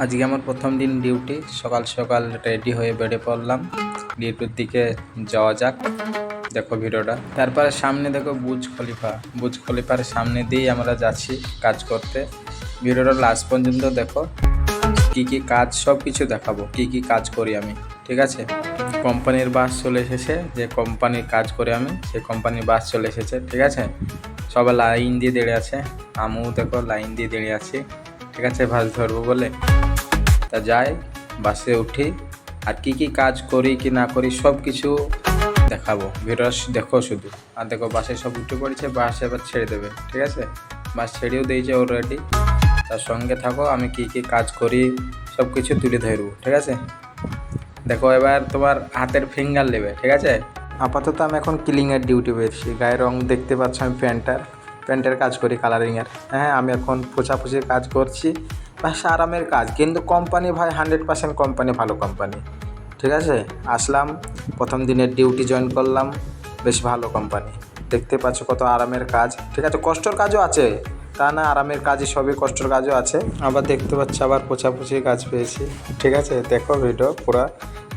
আজকে আমার প্রথম দিন ডিউটি। সকাল সকাল রেডি হয়ে বেরিয়ে পড়লাম, ডিউটির দিকে যাওয়া যাক। দেখো ভিডিওটা। তারপরে সামনে দেখো বুর্জ খলিফার সামনে দিয়েই আমরা যাচ্ছি কাজ করতে। ভিডিওটা লাস্ট পর্যন্ত দেখো, কি কি কাজ সব কিছু দেখাবো, কি কি কাজ করি আমি, ঠিক আছে। কোম্পানির বাস চলে এসেছে, যে কোম্পানির কাজ করে আমি সেই কোম্পানির বাস চলে এসেছে, ঠিক আছে। সবাই লাইন দিয়ে দাঁড়িয়ে আছে, আমিও দেখো লাইন দিয়ে দাঁড়িয়ে আছি, ঠিক আছে, বাস ধরবো বলে। তা যাই, বাসে উঠি, আর কি কি কাজ করি কি না করি সব কিছু দেখাবো। ভিডিও দেখো শুধু। আর দেখো বাসে সব উঠে পড়েছে, বাস এবার ছেড়ে দেবে, ঠিক আছে। বাস ছেড়েও দিয়েছে অলরেডি। তার সঙ্গে থাকো, আমি কি কি কাজ করি সব কিছু তুলে ধরবো, ঠিক আছে। দেখো এবার তোমার হাতের ফিঙ্গার নেবে, ঠিক আছে। আপাতত আমি এখন ক্লিংয়ের ডিউটি পেয়েছি। গায়ের রং দেখতে পাচ্ছ, আমি প্যান্টের কাজ করি, কালারিংয়ের। হ্যাঁ, আমি এখন পোছাপুছির কাজ করছি, বাস আরামের কাজ। কিন্তু কোম্পানি ভাই 100% কোম্পানি, ভালো কোম্পানি, ঠিক আছে। আসলাম, প্রথম দিনের ডিউটি জয়েন করলাম, বেশ ভালো কোম্পানি। দেখতে পাচ্ছ কত আরামের কাজ, ঠিক আছে। কষ্টর কাজও আছে, তা না, আরামের কাজই, সবই কষ্টর কাজও আছে। আবার দেখতে পাচ্ছ আবার পোছাপুছির কাজ পেয়েছি, ঠিক আছে। দেখো ভিডিও পুরো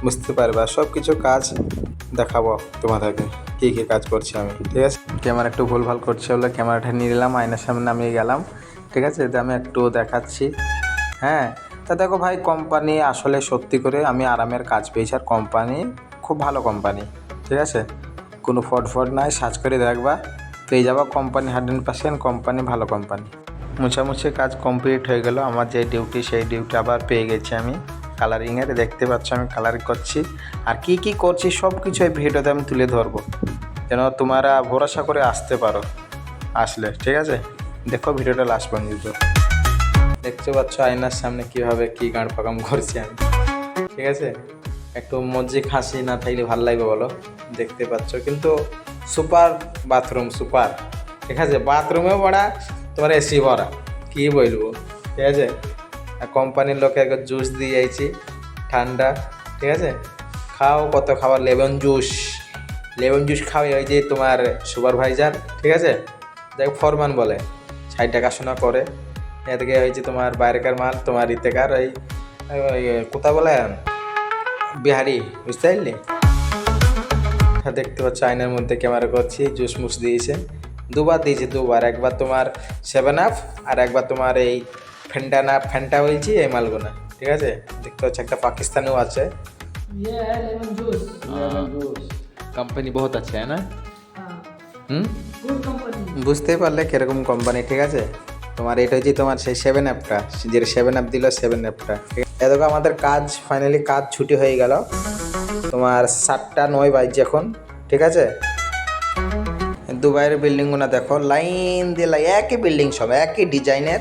বুঝতে পারবে, সব কিছু কাজ দেখাবো তোমাদেরকে, কী কী কাজ করছি আমি, ঠিক আছে। ক্যামেরা একটু ভুলভাল করছে বলে ক্যামেরাটা নিয়ে নিলাম, আয়নার সামনে নামিয়ে গেলাম, ঠিক আছে। আমি একটু দেখাচ্ছি। হ্যাঁ, তা দেখো ভাই, কোম্পানি আসলে সত্যি করে আমি আরামের কাজ পেয়েছি। আর কোম্পানি খুব ভালো কোম্পানি, ঠিক আছে। কোনো ফট নাই, সার্চ করে দেখবা, পেয়ে যাবা। কোম্পানি 100% কোম্পানি, ভালো কোম্পানি। মুছামুছি কাজ কমপ্লিট হয়ে গেল। আমার যে ডিউটি সেই ডিউটি আবার পেয়ে গেছি আমি কালারিংয়ের। দেখতে পাচ্ছ আমি কালারিং করছি, আর কি কি করছি সব কিছু এই ভিডিওতে আমি তুলে ধরবো, যেন তোমরা ভরসা করে আসতে পারো আসলে, ঠিক আছে। দেখো ভিডিওটা লাস্ট পর্যন্ত। দেখতে পাচ্ছ আয়নার সামনে কীভাবে কী গাঁড় পাকাম করছি আমি, ঠিক আছে। একটু মজ্জি খাসি না থাকলে ভালো লাগবে বলো। দেখতে পাচ্ছ কিন্তু সুপার বাথরুম, সুপার, ঠিক আছে। বাথরুমেও ভরা, তোমার এসি ভরা, কী বলবো, ঠিক আছে। আর কোম্পানির লোকে জুস দিয়ে যাইছি ঠান্ডা, ঠিক আছে। খাও, কত খাবার, লেমন জুস খাও। ওই যে তোমার সুপারভাইজার, ঠিক আছে, যাকে ফরমান বলে, 60 দেখাশোনা করে। এদিকে হয়েছে তোমার বাইরেকার মাল, তোমার ইতেকার ওই কোথা বলে বিহারি, বুঝতে পারলি। দেখতে পাচ্ছ আয়নার মধ্যে ক্যামেরা করছি, জুস মুস দিয়েছে, দুবার দিয়েছে, দুবার। একবার তোমার 7 আপ, আর একবার তোমার এই ফ্যান্টা বলছি, এই মালগুনা, ঠিক আছে। দেখতে পাচ্ছ একটা পাকিস্তানেও আছে। কোম্পানি বহুত আছে, হ্যাঁ না? বুঝতেই পারলে কিরকম কোম্পানি, ঠিক আছে। তোমার এটা হচ্ছে তোমার সেই 7 অ্যাপটা, যে 7 অ্যাপ দিল, 7 অ্যাপটা। এদিকে আমাদের কাজ ফাইনালি, কাজ ছুটি হয়ে গেল। তোমার 7:09 বাজছে এখন, ঠিক আছে। দুবাইয়ের বিল্ডিংগুলো দেখো, লাইন দিয়ে একই বিল্ডিং, সব একই ডিজাইনের,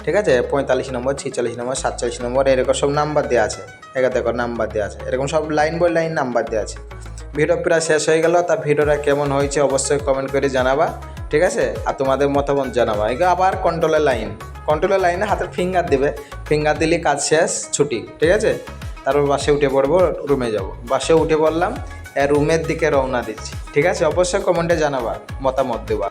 ঠিক আছে। 45 নম্বর, 46 নম্বর, 47 নম্বর, এরকম সব নাম্বার দেওয়া আছে। এখানে দেখো নাম্বার দেওয়া আছে, এরকম সব লাইন বাই লাইন নাম্বার দেওয়া আছে। ভিডিও প্রায় শেষ হয়ে গেল। তা ভিডিওটা কেমন হয়েছে অবশ্যই কমেন্ট করে জানাবা, ঠিক আছে। আর তোমাদের মতামত জানাবা। এগুলো আবার কন্ট্রোলের লাইনে হাতের ফিঙ্গার দেবে, ফিঙ্গার দিলে কাজ শেষ, ছুটি, ঠিক আছে। তারপর বাসে উঠে পড়বো, রুমে যাব। বাসে উঠে পড়লাম, রুমের দিকে রওনা দিচ্ছি, ঠিক আছে। অবশ্যই কমেন্টে জানাবা, মতামত দেবা।